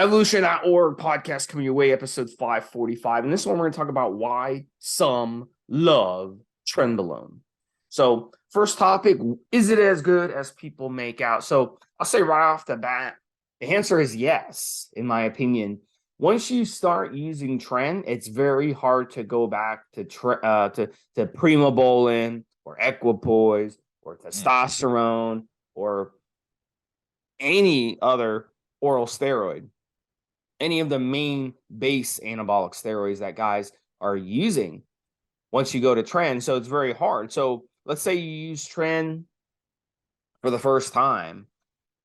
Evolution.org podcast coming your way, episode 545. And this one, we're going to talk about why some love Trenbolone. So, first topic, is it as good as people make out? So, I'll say right off the bat, the answer is yes, in my opinion. Once you start using Tren, it's very hard to go back to Primobolan or Equipoise or testosterone or any other oral steroid, any of the main base anabolic steroids that guys are using once you go to Tren. So it's very hard. So let's say you use Tren for the first time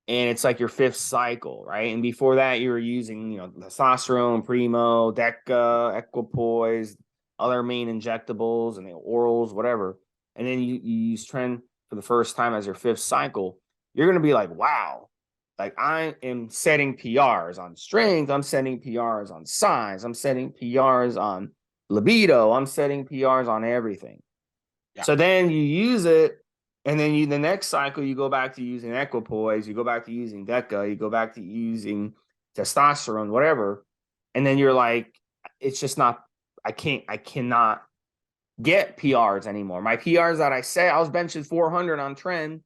and it's like your fifth cycle, right? And before that, you were using, testosterone, Primo, Deca, Equipoise, other main injectables and the orals, whatever. And then you use Tren for the first time as your fifth cycle. You're going to be like, wow, like I am setting PRs on strength. I'm setting PRs on size. I'm setting PRs on libido. I'm setting PRs on everything. Yeah. So then you use it. And then the next cycle, you go back to using Equipoise, you go back to using Deca, you go back to using testosterone, whatever. And then you're like, it's just not, I cannot get PRs anymore. My PRs that I say, I was benching 400 on Tren,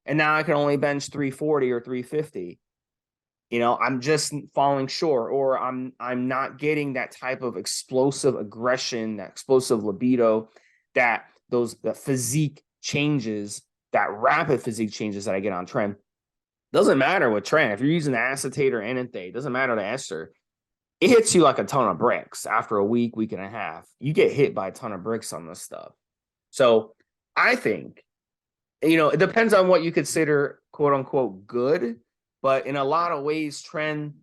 and now I can only bench 340 or 350. I'm just falling short, or I'm not getting that type of explosive aggression, that explosive libido, the physique changes, that rapid physique changes that I get on Tren. Doesn't matter with Tren. If you're using the acetate or enanthate, doesn't matter the ester. It hits you like a ton of bricks after a week and a half. You get hit by a ton of bricks on this stuff. So I think, it depends on what you consider quote unquote good, but in a lot of ways, Tren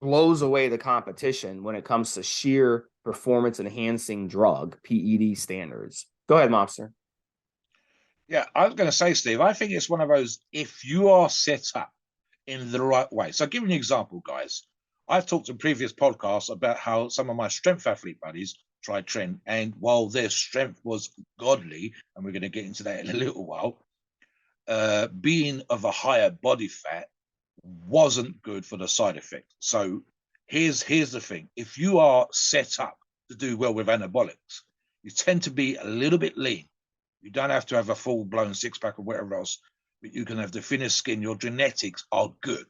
blows away the competition when it comes to sheer performance enhancing drug, PED standards. Go ahead, Mobster. Yeah, I was going to say, Steve, I think it's one of those, if you are set up in the right way. So I'll give you an example, guys. I've talked in previous podcasts about how some of my strength athlete buddies tried Tren, and while their strength was godly, and we're going to get into that in a little while, being of a higher body fat wasn't good for the side effect. So here's the thing. If you are set up to do well with anabolics, you tend to be a little bit lean. You don't have to have a full-blown six-pack or whatever else, but you can have the thinnest skin. Your genetics are good.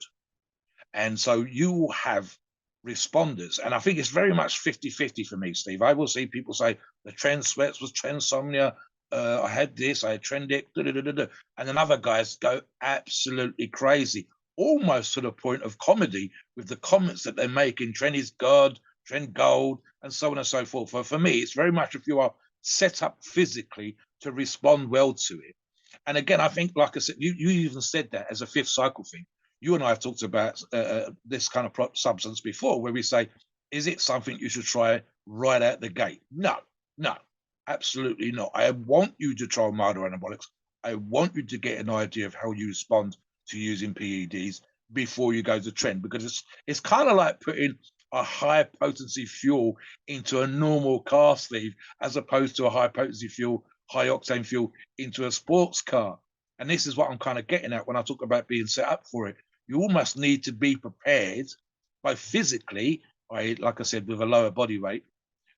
And so you will have responders. And I think it's very much 50-50 for me, Steve. I will see people say the Tren sweats was Trensomnia. I had this, I had Trendic, and then other guys go absolutely crazy, almost to the point of comedy with the comments that they make in Tren is God, Tren Gold, and so on and so forth. For me, it's very much if you are set up physically to respond well to it. And again, I think, like I said, you even said that as a fifth cycle thing. You and I have talked about this kind of substance before, where we say, is it something you should try right out the gate? No, absolutely not. I want you to try milder anabolics. I want you to get an idea of how you respond to using PEDs before you go to Tren, because it's kind of like putting a high potency fuel into a normal car, Steve, as opposed to a high potency fuel, high octane fuel into a sports car. And this is what I'm kind of getting at when I talk about being set up for it. You almost need to be prepared, both physically, like I said, with a lower body weight,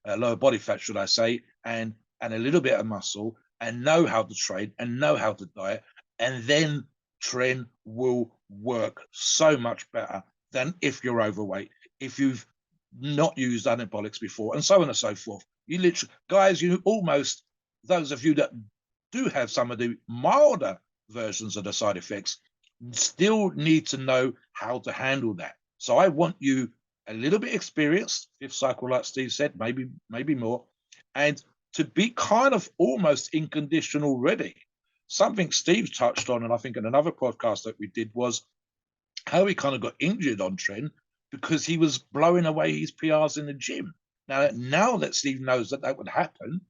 lower body fat, should I say, and a little bit of muscle, and know how to train and know how to diet, and then Tren will work so much better than if you're overweight, if you've not used anabolics before, and so on and so forth. You literally, guys, those of you that do have some of the milder versions of the side effects still need to know how to handle that. So I want you a little bit experienced, fifth cycle, like Steve said, maybe more, and to be kind of almost in condition already. Something Steve touched on, and I think in another podcast that we did, was how he kind of got injured on Tren because he was blowing away his PRs in the gym. Now that Steve knows that would happen,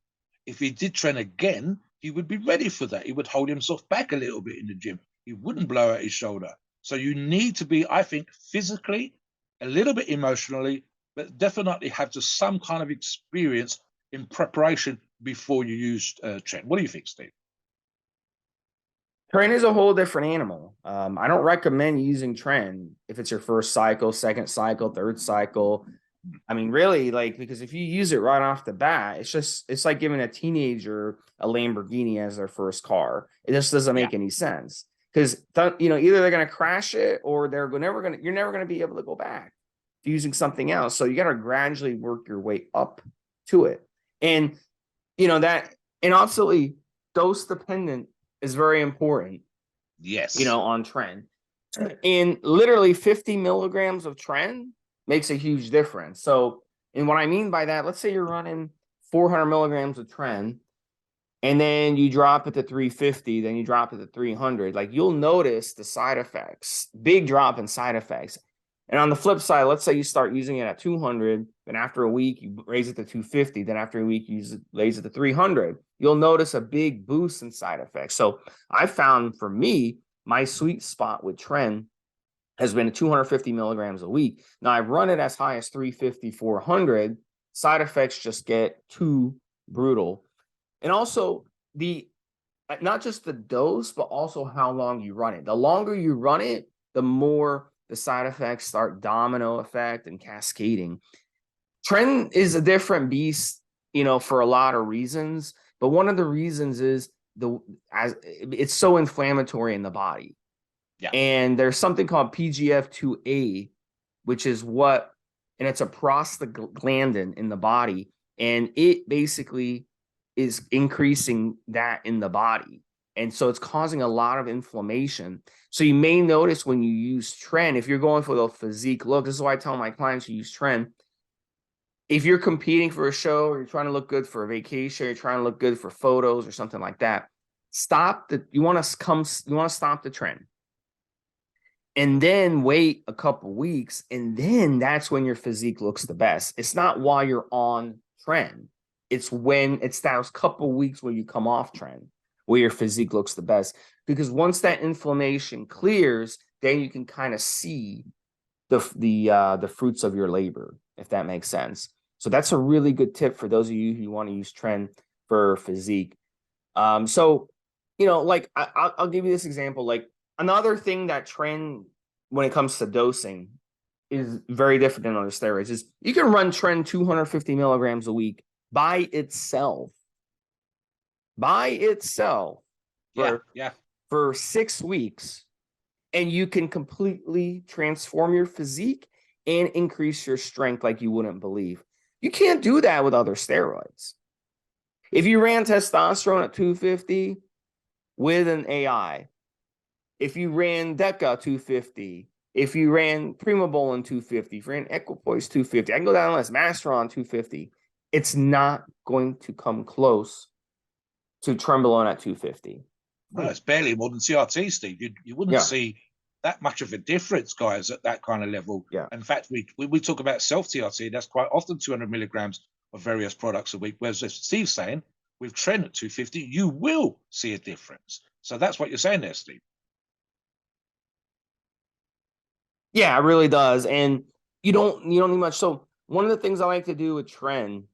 if he did Tren again, he would be ready for that. He would hold himself back a little bit in the gym. He wouldn't blow out his shoulder. So you need to be, I think, physically, a little bit emotionally, but definitely have just some kind of experience in preparation before you use Tren. What do you think, Steve? Tren is a whole different animal. I don't recommend using Tren if it's your first cycle, second cycle, third cycle. I mean, really, like, because if you use it right off the bat, it's like giving a teenager a Lamborghini as their first car. It just doesn't make any sense because, either they're going to crash it or you're never going to be able to go back to using something else. So you got to gradually work your way up to it. And, and absolutely dose dependent is very important. Yes. On Tren. And literally 50 milligrams of Tren makes a huge difference. So, and what I mean by that, let's say you're running 400 milligrams of Tren, and then you drop it to 350, then you drop it to 300. Like, you'll notice the side effects, big drop in side effects. And on the flip side, let's say you start using it at 200, then after a week, you raise it to 250, then after a week, you raise it to 300. You'll notice a big boost in side effects. So I found, for me, my sweet spot with Tren has been 250 milligrams a week. Now, I've run it as high as 350, 400. Side effects just get too brutal. And also, not just the dose, but also how long you run it. The longer you run it, the more the side effects start domino effect and cascading. Tren is a different beast, for a lot of reasons. But one of the reasons is it's so inflammatory in the body. Yeah. And there's something called PGF2A, which is and it's a prostaglandin in the body. And it basically is increasing that in the body. And so it's causing a lot of inflammation. So you may notice when you use Tren, if you're going for the physique look, this is why I tell my clients to use Tren. If you're competing for a show or you're trying to look good for a vacation, or you're trying to look good for photos or something like that, you want to stop the Tren. And then wait a couple weeks, and then that's when your physique looks the best. It's not while you're on Tren. It's those couple weeks where you come off Tren where your physique looks the best. Because once that inflammation clears, then you can kind of see the fruits of your labor, if that makes sense. So that's a really good tip for those of you who want to use Tren for physique. So, like I'll give you this example. Like, another thing that Tren, when it comes to dosing, is very different than other steroids, is you can run Tren 250 milligrams a week by itself. For 6 weeks, and you can completely transform your physique and increase your strength like you wouldn't believe. You can't do that with other steroids. If you ran testosterone at 250 with an AI, if you ran Deca 250, if you ran Primobolan 250, if you ran Equipoise 250, I can go down the list, Masteron 250, it's not going to come close to Trenbolone at 250. No, it's barely more than TRT, Steve. You wouldn't see that much of a difference, guys, at that kind of level. Yeah. In fact, we talk about self-TRT, that's quite often 200 milligrams of various products a week. Whereas as Steve's saying, with Tren at 250, you will see a difference. So that's what you're saying there, Steve. Yeah, it really does. And you don't need much. So one of the things I like to do with Tren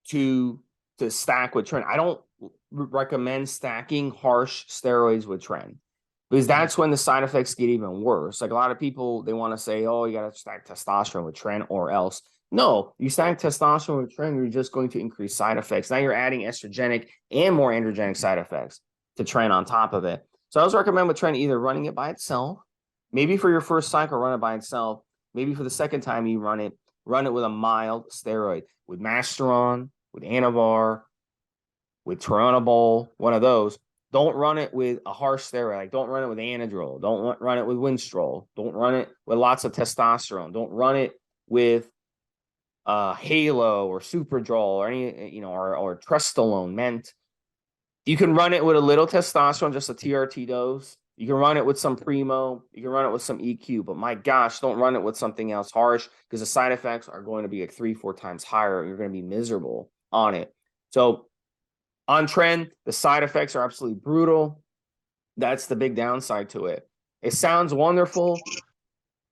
to stack with Tren, I don't recommend stacking harsh steroids with Tren, because that's when the side effects get even worse. Like, a lot of people, they want to say, oh, you got to stack testosterone with Tren or else. No, you stack testosterone with Tren, you're just going to increase side effects. Now you're adding estrogenic and more androgenic side effects to Tren on top of it. So I always recommend with Tren either running it by itself, maybe for your first cycle, run it by itself. Maybe for the second time you run it with a mild steroid, with Masteron, with Anavar, with Turinabol, one of those. Don't run it with a harsh steroid. Like, don't run it with Anadrol. Don't run it with Winstrol. Don't run it with lots of testosterone. Don't run it with Halo or Superdrol or any, or Trestolone, Ment. You can run it with a little testosterone, just a TRT dose. You can run it with some Primo. You can run it with some EQ. But my gosh, don't run it with something else harsh, because the side effects are going to be like 3-4 times higher. You're going to be miserable on it. So on Tren, the side effects are absolutely brutal. That's the big downside to it. It sounds wonderful.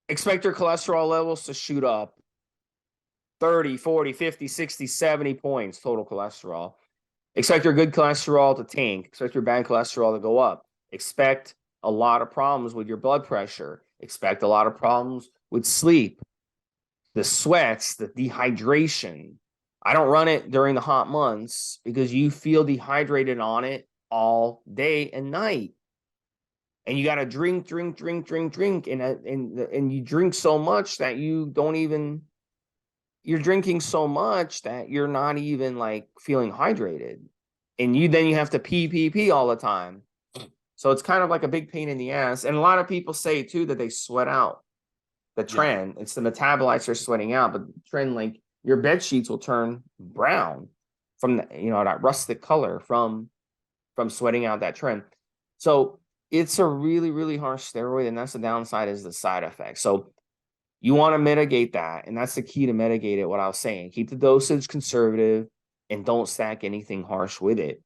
Expect your cholesterol levels to shoot up 30, 40, 50, 60, 70 points total cholesterol. Expect your good cholesterol to tank. Expect your bad cholesterol to go up. expect a lot of problems with your blood pressure, expect a lot of problems with sleep, the sweats, the dehydration. I don't run it during the hot months because you feel dehydrated on it all day and night. And you got to drink, and you drink so much that you're drinking so much that you're not even like feeling hydrated. And you have to pee all the time. So it's kind of like a big pain in the ass. And a lot of people say too that they sweat out the Tren. It's the metabolites are sweating out, but Tren, like your bed sheets will turn brown from that rustic color from sweating out that Tren. So it's a really, really harsh steroid, and that's the downside is the side effects. So you want to mitigate that, and that's the key to mitigate it. What I was saying, keep the dosage conservative and don't stack anything harsh with it,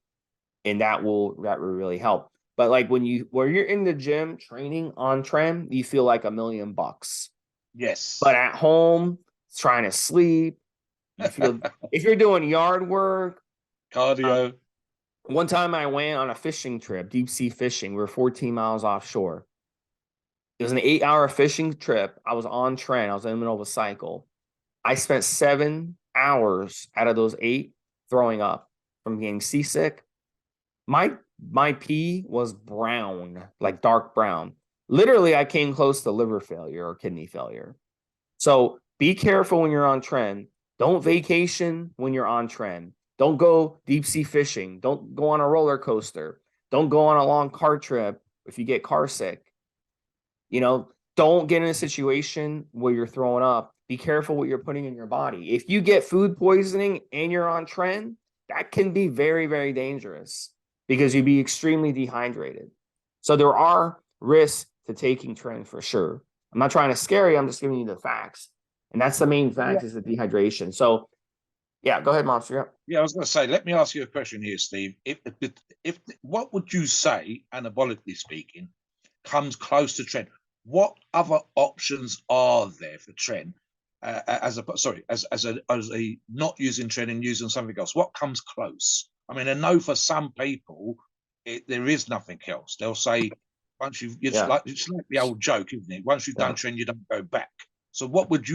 and that will really help. But like when you're in the gym training on Tren, you feel like $1,000,000. Yes. But at home, trying to sleep, you feel if you're doing yard work, cardio. One time I went on a fishing trip, deep sea fishing. We were 14 miles offshore. It was an 8-hour fishing trip. I was on Tren. I was in the middle of a cycle. I spent 7 hours out of those 8 throwing up from getting seasick. My pee was brown, like dark brown. Literally, I came close to liver failure or kidney failure. So be careful when you're on Tren. Don't vacation when you're on Tren. Don't go deep sea fishing. Don't go on a roller coaster. Don't go on a long car trip if you get car sick. Don't get in a situation where you're throwing up. Be careful what you're putting in your body. If you get food poisoning and you're on Tren, that can be very, very dangerous because you'd be extremely dehydrated. So there are risks to taking Tren for sure. I'm not trying to scare you. I'm just giving you the facts. And that's the main fact is the dehydration. So yeah, go ahead, Monster. Yeah, I was going to say, let me ask you a question here, Steve. If what would you say, anabolically speaking, comes close to Tren? What other options are there for Tren? As a not using Tren and using something else, what comes close? I mean, I know for some people there is nothing else. They'll say once it's like the old joke, isn't it? Once you've done Tren, you don't go back. So what would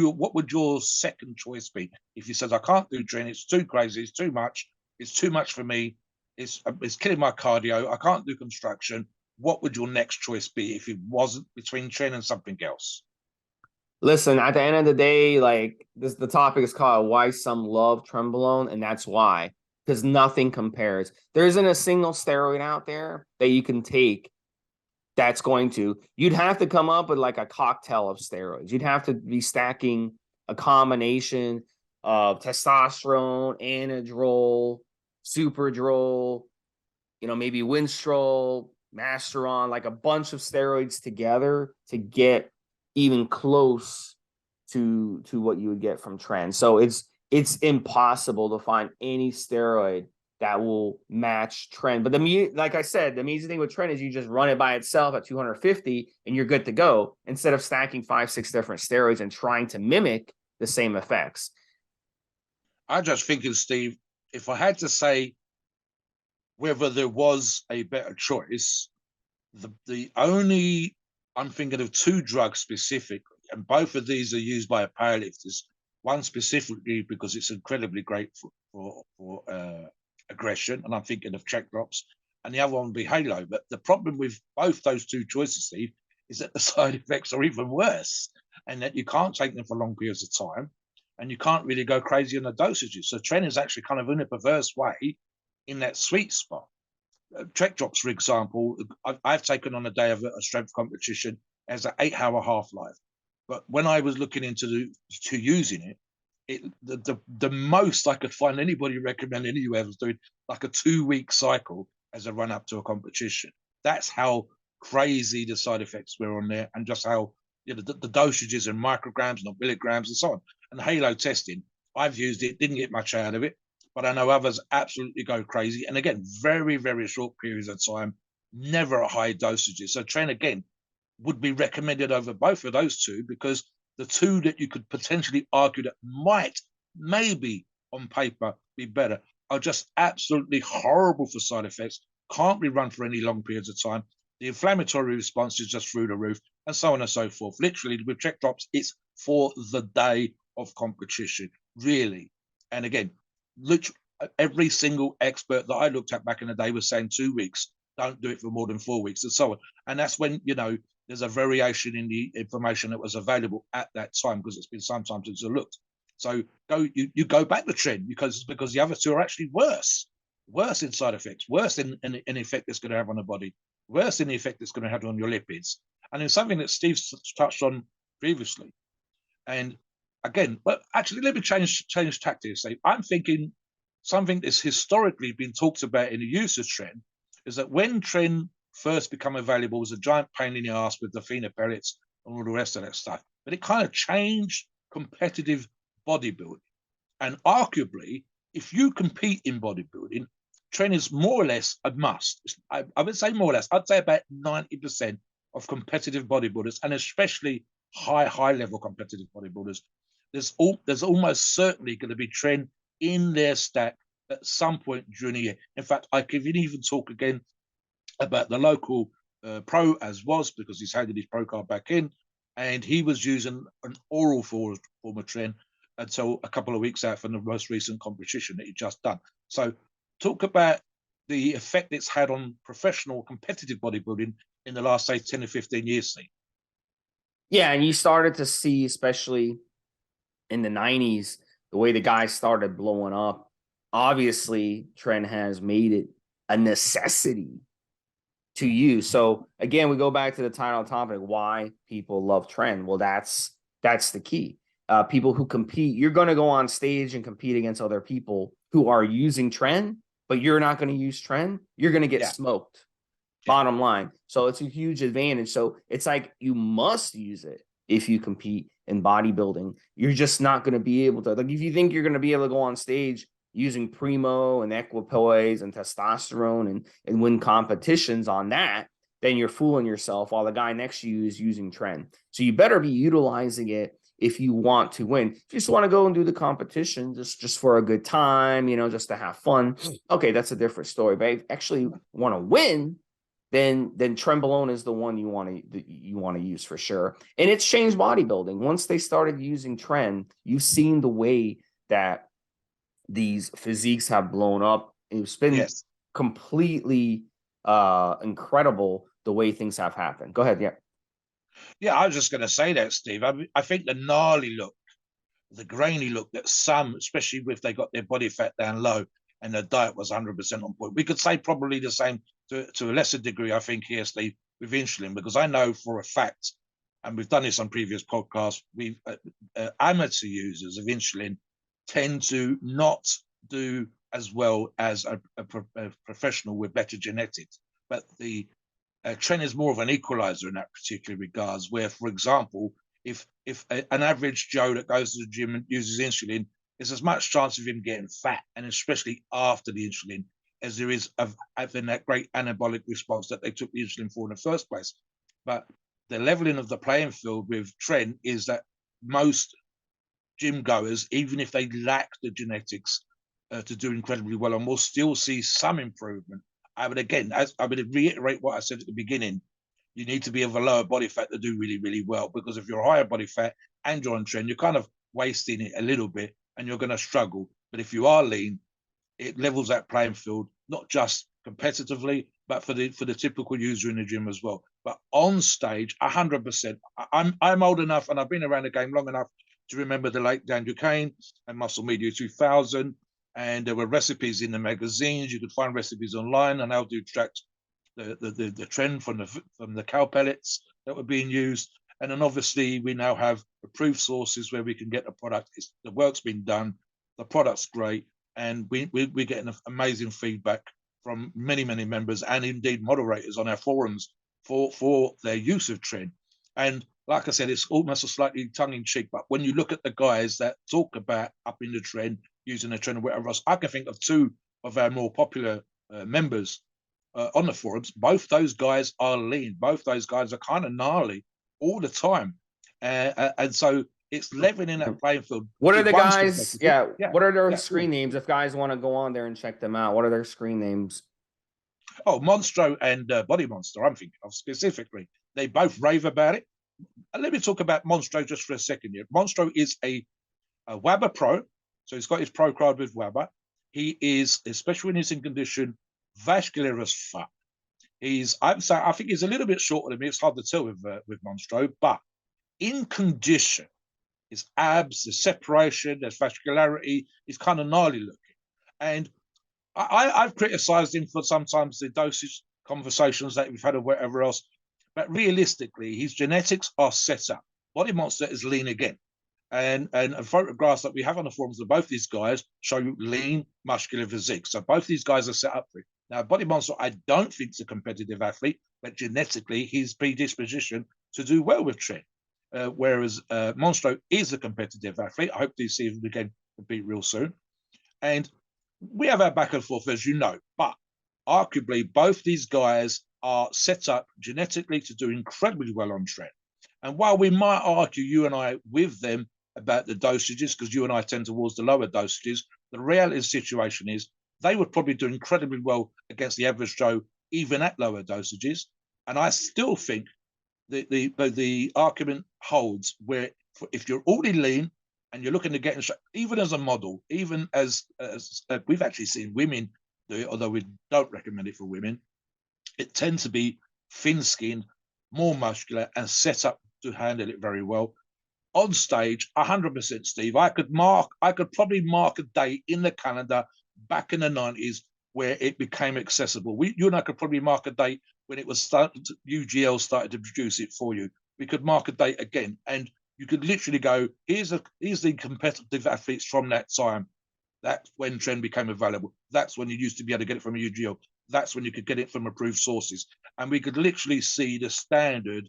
your second choice be if you said I can't do Tren, it's too crazy, it's too much for me, it's killing my cardio, I can't do construction? What would your next choice be if it wasn't between Tren and something else? Listen, at the end of the day, like the topic is called why some love Trenbolone, and that's why, because nothing compares. There isn't a single steroid out there that you can take that's you'd have to come up with like a cocktail of steroids. You'd have to be stacking a combination of testosterone, anadrol, superdrol, maybe Winstrol, Masteron, like a bunch of steroids together to get even close to what you would get from Tren. So it's impossible to find any steroid that will match Tren. But like I said, the amazing thing with Tren is you just run it by itself at 250 and you're good to go instead of stacking 5-6 different steroids and trying to mimic the same effects. I'm just thinking, Steve, if I had to say whether there was a better choice, I'm thinking of 2 drugs specifically, and both of these are used by powerlifters. One specifically because it's incredibly great for aggression, and I'm thinking of check drops, and the other one would be Halo. But the problem with both those 2 choices, Steve, is that the side effects are even worse, and that you can't take them for long periods of time, and you can't really go crazy on the dosages. So Tren is actually kind of in a perverse way in that sweet spot. Check drops, for example, I've taken on a day of a strength competition as an 8-hour half-life. But when I was looking into using it, the most I could find anybody recommend anywhere was doing like a 2-week cycle as a run up to a competition. That's how crazy the side effects were on there, and just how the dosages in micrograms, not milligrams, and so on. And Halo testing, I've used it, didn't get much out of it, but I know others absolutely go crazy. And again, very, very short periods of time, never at high dosages. So Tren, again, would be recommended over both of those 2, because the 2 that you could potentially argue that might, maybe on paper, be better are just absolutely horrible for side effects, can't be run for any long periods of time, The inflammatory response is just through the roof, and so on and so forth. Literally, with check drops, it's for the day of competition, really. And again, literally, every single expert that I looked at back in the day was saying 2 weeks. Don't do it for more than 4 weeks, and so on. And that's when, you know, there's a variation in the information that was available at that time, because it's been some time since I looked. So you go back to Tren because the other two are actually worse in side effects, worse in effect it's going to have on the body, worse in the effect it's going to have on your lipids. And it's something that Steve touched on previously. And again, but actually, let me change tactics. I'm thinking something that's historically been talked about in the use of Tren is that when Tren first became available, it was a giant pain in the ass with the pheno pellets and all the rest of that stuff. But it kind of changed competitive bodybuilding. And arguably, if you compete in bodybuilding, Tren is more or less a must. I would say more or less. I'd say about 90% of competitive bodybuilders, and especially high level competitive bodybuilders, there's almost certainly going to be Tren in their stack at some point during the year. In fact, I can even talk again about the local pro as was, because he's handed his pro card back in, and he was using an oral form of Tren until a couple of weeks out from the most recent competition that he just done. So talk about the effect it's had on professional competitive bodybuilding in the last, say, 10 or 15 years. Steve. Yeah, and you started to see, especially in the 90s, the way the guys started blowing up. Obviously, Tren has made it a necessity to use. So again, we go back to the title topic, why people love Tren. Well, that's the key. People who compete, you're going to go on stage and compete against other people who are using Tren, but you're not going to use Tren. You're going to get smoked. Bottom line. So it's a huge advantage. So it's like you must use it if you compete in bodybuilding. You're just not going to be able to, like, if you think you're going to be able to go on stage using Primo and Equipoise and testosterone and win competitions on that, then you're fooling yourself while the guy next to you is using Tren. So you better be utilizing it if you want to win. If you just want to go and do the competition just for a good time, you know, just to have fun, okay, that's a different story. But if you actually want to win, then Trenbolone is the one you want to use for sure. And it's changed bodybuilding. Once they started using Tren, you've seen the way that these physiques have blown up. It's been completely incredible the way things have happened. Go ahead. Yeah, I was just going to say that, Steve. I think the gnarly look, the grainy look that some, especially if they got their body fat down low and their diet was 100% on point. We could say probably the same to a lesser degree, I think, here, Steve, with insulin, because I know for a fact, and we've done this on previous podcasts, amateur users of insulin tend to not do as well as a professional with better genetics. But the Tren is more of an equalizer in that particular regards, where, for example, if an average Joe that goes to the gym and uses insulin, there's as much chance of him getting fat, and especially after the insulin, as there is of having that great anabolic response that they took the insulin for in the first place. But the leveling of the playing field with Tren is that most gym goers, even if they lack the genetics to do incredibly well, and will still see some improvement. I would reiterate what I said at the beginning. You need to be of a lower body fat to do really, really well, because if you're higher body fat and you're on Tren, you're kind of wasting it a little bit and you're going to struggle. But if you are lean, it levels that playing field, not just competitively, but for the typical user in the gym as well. But on stage, 100%. I'm old enough and I've been around the game long enough to remember the late Dan Duquesne and Muscle Media 2000. And there were recipes in the magazines. You could find recipes online, and how to extract the Tren from the cow pellets that were being used. And then obviously we now have approved sources where we can get the product. The work's been done, the product's great, and we're getting amazing feedback from many members and indeed moderators on our forums for their use of Tren. And like I said, it's almost a slightly tongue-in-cheek, but when you look at the guys that talk about upping the Tren, using the Tren or whatever else, I can think of two of our more popular members on the forums. Both those guys are lean. Both those guys are kind of gnarly all the time. And so it's leveling that playing field. What are the guys? What are their screen names? If guys want to go on there and check them out, what are their screen names? Oh, Monstro and Body Monster, I'm thinking of specifically. They both rave about it. Let me talk about Monstro just for a second here. Monstro is a WABA Pro, so he's got his Pro card with WABA. He is, especially when he's in condition, vascular as fuck. I think he's a little bit shorter than me. It's hard to tell with Monstro, but in condition, his abs, the separation, there's vascularity, he's kind of gnarly looking. And I've criticised him for sometimes the dosage conversations that we've had or whatever else, but realistically, his genetics are set up. Body Monster is lean again. And photographs that we have on the forums of both these guys show you lean, muscular physique. So both these guys are set up for it. Now, Body Monster, I don't think is a competitive athlete, but genetically, he's predispositioned to do well with Tren. Whereas Monstro is a competitive athlete. I hope to see him again compete real soon. And we have our back and forth, as you know, but arguably both these guys are set up genetically to do incredibly well on Tren. And while we might argue, you and I, with them about the dosages, because you and I tend towards the lower dosages, the reality situation is they would probably do incredibly well against the average Joe, even at lower dosages. And I still think the argument holds where if you're already lean and you're looking to get in shape, even as a model, even as we've actually seen women do it, although we don't recommend it for women, it tends to be thin-skinned, more muscular, and set up to handle it very well. On stage, 100%, Steve. I could probably mark a date in the calendar back in the 90s where it became accessible. You and I could probably mark a date when it was UGL started to produce it for you. We could mark a date again, and you could literally go, here's the competitive athletes from that time. That's when Tren became available. That's when you used to be able to get it from a UGL. That's when you could get it from approved sources. And we could literally see the standard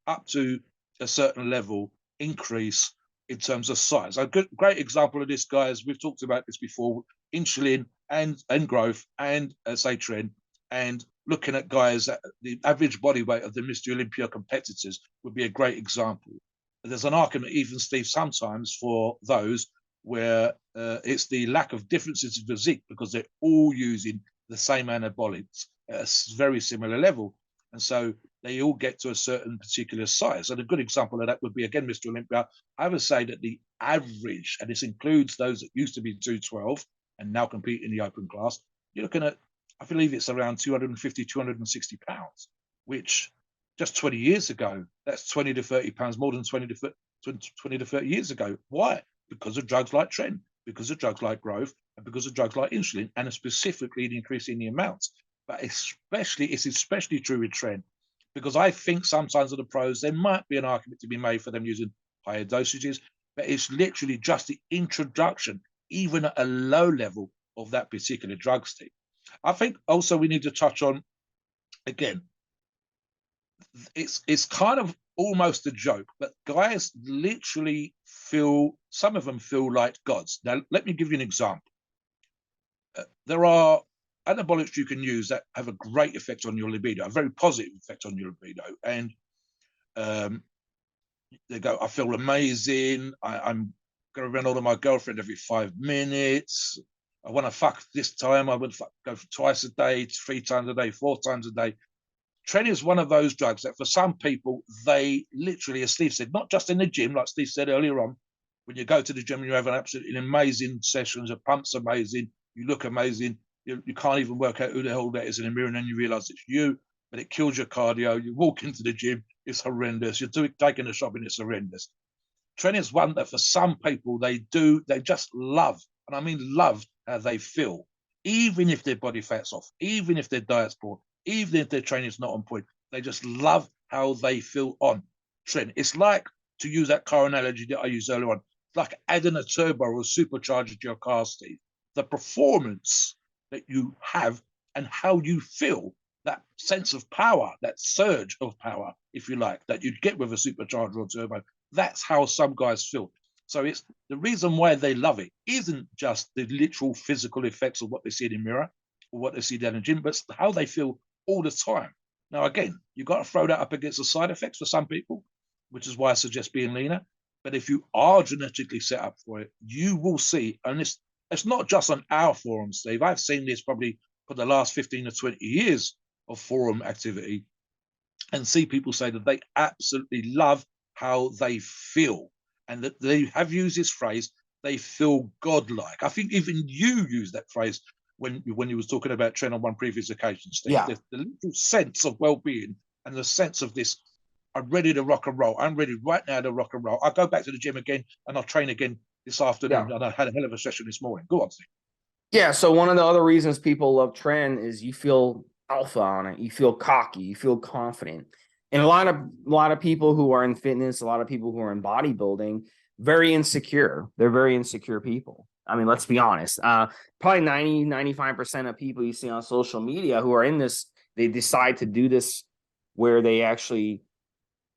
up to a certain level increase in terms of size. A great example of this, guys, we've talked about this before, insulin and growth and say Tren, and looking at guys, the average body weight of the Mr. Olympia competitors would be a great example. There's an argument, even Steve, sometimes for those where it's the lack of differences in physique because they're all using the same anabolics at a very similar level. And so they all get to a certain particular size. And a good example of that would be, again, Mr. Olympia. I would say that the average, and this includes those that used to be 212 and now compete in the open class, you're looking at, I believe it's around 250, 260 pounds, which just 20 years ago, that's 20 to 30 pounds more than 20 to 30 years ago. Why? Because of drugs like Tren, because of drugs like growth, and because of drugs like insulin, and specifically the increase in the amounts. But it's especially true with Tren, because I think sometimes of the pros, there might be an argument to be made for them using higher dosages, but it's literally just the introduction, even at a low level, of that particular drug, Steve. I think also we need to touch on, again, it's kind of almost a joke, but guys literally some of them feel like gods. Now, let me give you an example. There are anabolics you can use that have a great effect on your libido, a very positive effect on your libido. And they go, I feel amazing. I'm going to run out of my girlfriend every 5 minutes. I want to fuck this time. I would go for twice a day, 3 times a day, 4 times a day. Tren is one of those drugs that for some people, they literally, as Steve said, not just in the gym, like Steve said earlier on, when you go to the gym and you have an absolutely amazing session, the pump's amazing, you look amazing, you can't even work out who the hell that is in the mirror, and then you realize it's you, but it kills your cardio. You walk into the gym, it's horrendous. You're taking a shopping, it's horrendous. Tren is one that for some people, they just love, and I mean love, how they feel, even if their body fat's off, even if their diet's poor, even if their training's not on point. They just love how they feel on Tren. It's like, to use that car analogy that I used earlier on, it's like adding a turbo or a supercharger to your car, Steve. The performance that you have and how you feel, that sense of power, that surge of power, if you like, that you'd get with a supercharger or turbo, that's how some guys feel. So it's the reason why they love it isn't just the literal physical effects of what they see in the mirror or what they see down in the gym, but it's how they feel all the time. Now, again, you've got to throw that up against the side effects for some people, which is why I suggest being leaner. But if you are genetically set up for it, you will see, and it's not just on our forum, Steve. I've seen this probably for the last 15 or 20 years of forum activity and see people say that they absolutely love how they feel, and that they have used this phrase, they feel godlike. I think even you used that phrase when you was talking about Tren on one previous occasion, Steve. Yeah. The little sense of well-being and the sense of this, I'm ready to rock and roll. I'm ready right now to rock and roll. I'll go back to the gym again and I'll train again this afternoon. Yeah. And I had a hell of a session this morning. Go on, Steve. Yeah. So one of the other reasons people love Tren is you feel alpha on it. You feel cocky. You feel confident. And a lot of people who are in fitness, a lot of people who are in bodybuilding, very insecure. They're very insecure people. I mean, let's be honest. Probably 95% of people you see on social media who are in this, they decide to do this where they actually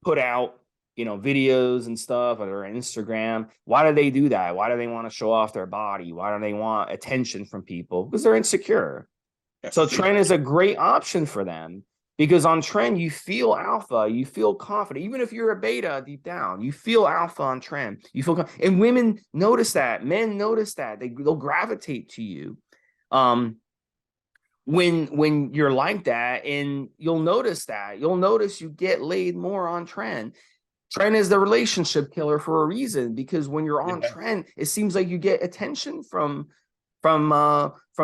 put out, videos and stuff or Instagram. Why do they do that? Why do they want to show off their body? Why do they want attention from people? Because they're insecure. So Tren is a great option for them because on Tren, you feel alpha, you feel confident. Even if you're a beta deep down, you feel alpha on Tren. You feel, and women notice that, men notice that. They'll gravitate to you. When you're like that, and you'll notice you get laid more on Tren. Tren is the relationship killer for a reason, because when you're on Tren, it seems like you get attention from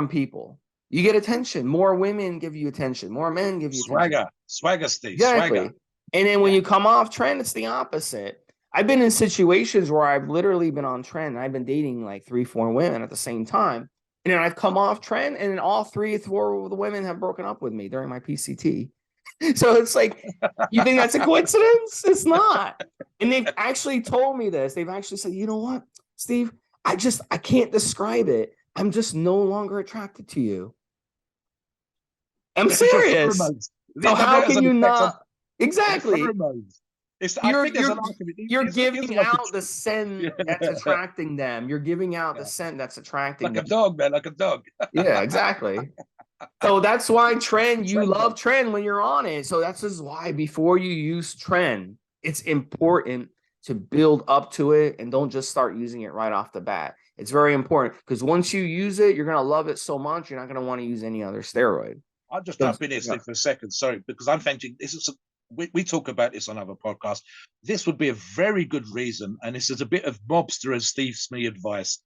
people. You get attention. More women give you attention. More men give you attention. Swagger, Steve. Exactly. Swagger. And then when you come off Tren, it's the opposite. I've been in situations where I've literally been on Tren and I've been dating like 3-4 women at the same time. And then I've come off Tren, and all 3-4 of the women have broken up with me during my PCT. So it's like, you think that's a coincidence? It's not. And they've actually told me this. They've actually said, you know what, Steve, I can't describe it. I'm just no longer attracted to you. I'm serious. So how can you not? Exactly. You're giving out the scent that's attracting them. You're giving out the scent that's attracting them. Like a dog, man, like a dog. Yeah, exactly. So that's why Tren, you love Tren when you're on it. So that's just why before you use Tren, it's important to build up to it and don't just start using it right off the bat. It's very important because once you use it, you're going to love it so much, you're not going to want to use any other steroid. I'll just jump in here, Steve, for a second. Sorry, because I'm thinking this is we talk about this on other podcasts. This would be a very good reason, and this is a bit of mobster and Stevesmi advice.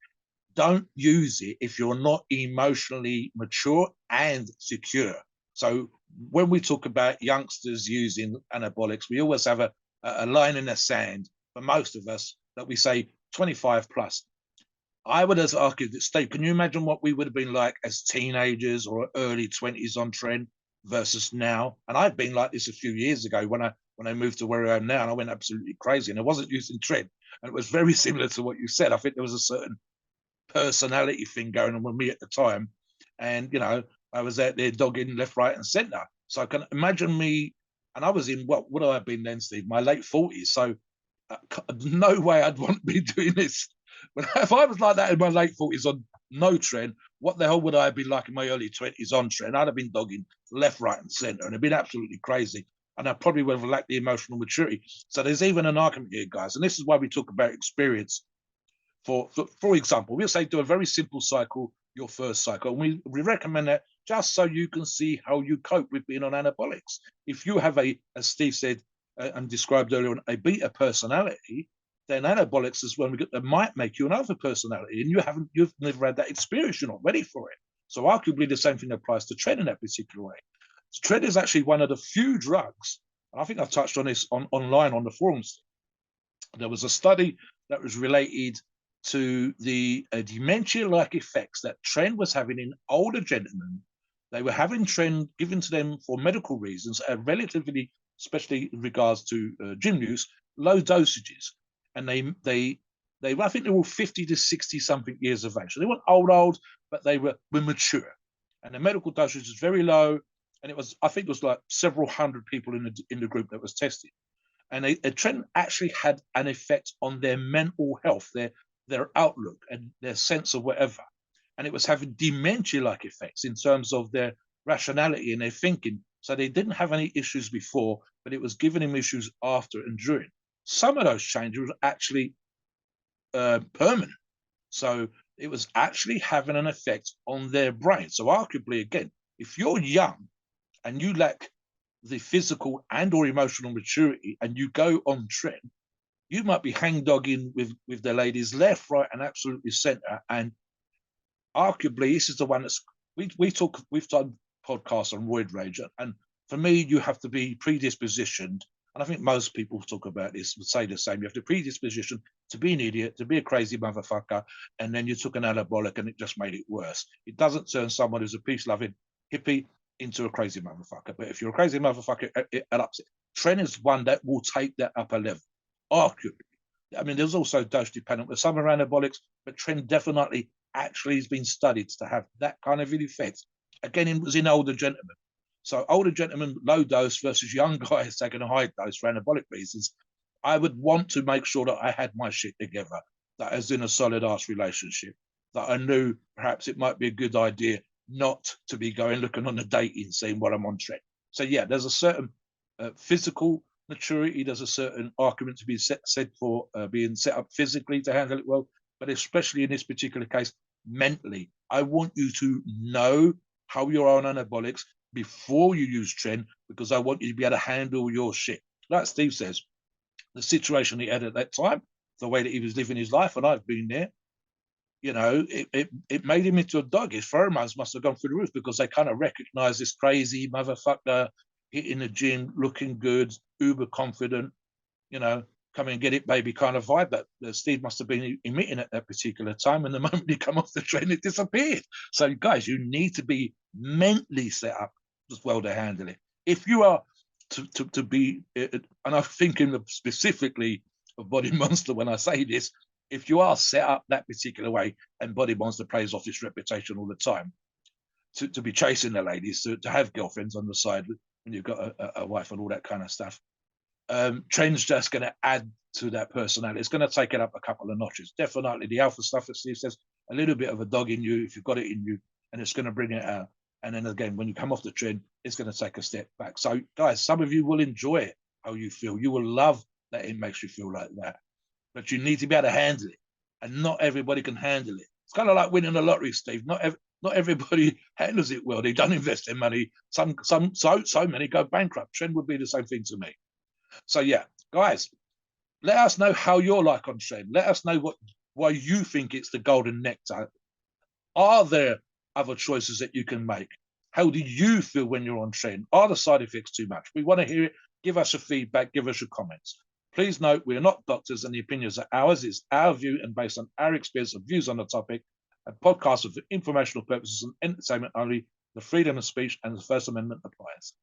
Don't use it if you're not emotionally mature and secure. So when we talk about youngsters using anabolics, we always have a line in the sand for most of us that we say 25 plus. I would have argued that, Steve, can you imagine what we would have been like as teenagers or early 20s on Tren versus now? And I've been like this a few years ago when I moved to where I am now, and I went absolutely crazy, and I wasn't using Tren. And it was very similar to what you said. I think there was a certain personality thing going on with me at the time. And, I was out there dogging left, right, and center. So I can imagine me, and I was in, what would I have been then, Steve? My late 40s. So no way I'd want to be doing this. But if I was like that in my late 40s on no Tren, what the hell would I be like in my early 20s on Tren? I'd have been dogging left, right, and center, and it'd been absolutely crazy. And I probably would have lacked the emotional maturity. So there's even an argument here, guys. And this is why we talk about experience. For example, we'll say do a very simple cycle, your first cycle. And we recommend that just so you can see how you cope with being on anabolics. If you have as Steve said and described earlier, a beta personality, then anabolics is when that might make you an alpha personality, and you've never had that experience. You're not ready for it. So arguably the same thing applies to Tren in that particular way. Tren is actually one of the few drugs, and I think I've touched on this online on the forums. There was a study that was related to the dementia-like effects that Tren was having in older gentlemen. They were having Tren given to them for medical reasons at relatively, especially in regards to gym use, low dosages. And they I think they were 50 to 60 something years of age. So they weren't old, but they were mature. And the medical dosage was very low. And I think it was like several hundred people in the group that was tested. And a Tren actually had an effect on their mental health, their outlook and their sense of whatever. And it was having dementia-like effects in terms of their rationality and their thinking. So they didn't have any issues before, but it was giving them issues after and during. Some of those changes were actually permanent. So it was actually having an effect on their brain. So arguably, again, If you're young and you lack the physical and or emotional maturity and you go on Tren, you might be hang-dogging with the ladies left, right, and absolutely center. And arguably, this is the one that's we've done podcasts on roid rage, and for me, you have to be predispositioned. And I think most people talk about this would say the same. You have to predisposition to be an idiot, to be a crazy motherfucker, and then you took an anabolic and it just made it worse. It doesn't turn someone who's a peace-loving hippie into a crazy motherfucker. But if you're a crazy motherfucker, it ups it. Tren is one that will take that upper level, arguably. I mean, there's also dose dependent with some are anabolics, but Tren definitely actually has been studied to have that kind of an effect. Again, it was in older gentlemen. So older gentlemen, low dose versus young guys taking a high dose for anabolic reasons. I would want to make sure that I had my shit together, that I was in a solid ass relationship, that I knew perhaps it might be a good idea not to be going looking on the dating scene while I'm on Tren. So yeah, there's a certain physical maturity. There's a certain argument to be said for being set up physically to handle it well, but especially in this particular case, mentally. I want you to know how you're on anabolics before you use Tren, because I want you to be able to handle your shit. Like Steve says, the situation he had at that time, the way that he was living his life, and I've been there, you know, it made him into a dog. His pheromones must have gone through the roof because they kind of recognize this crazy motherfucker hitting the gym, looking good, uber confident, you know, come and get it, baby kind of vibe that Steve must have been emitting at that particular time. And the moment you come off the train, it disappeared. So, guys, you need to be mentally set up as well to handle it. If you are to be, and I'm thinking specifically of Body Monster when I say this, if you are set up that particular way and Body Monster plays off its reputation all the time, to be chasing the ladies, to have girlfriends on the side when you've got a wife and all that kind of stuff, Tren's just going to add to that personality. It's going to take it up a couple of notches. Definitely the alpha stuff that Steve says, a little bit of a dog in you if you've got it in you, and it's going to bring it out. And then again, when you come off the Tren, it's going to take a step back. So, guys, some of you will enjoy it, how you feel. You will love that it makes you feel like that. But you need to be able to handle it. And not everybody can handle it. It's kind of like winning the lottery, Steve. Not everybody handles it well. They don't invest their money. So many go bankrupt. Tren would be the same thing to me. So yeah, guys, let us know how you're like on Tren. Let us know why you think it's the golden nectar. Are there other choices that you can make? How do you feel when you're on Tren? Are the side effects too much? We want to hear it. Give us your feedback. Give us your comments. Please note, we are not doctors and the opinions are ours. It's our view and based on our experience and views on the topic. A podcast for informational purposes and entertainment only. The freedom of speech and the First Amendment applies.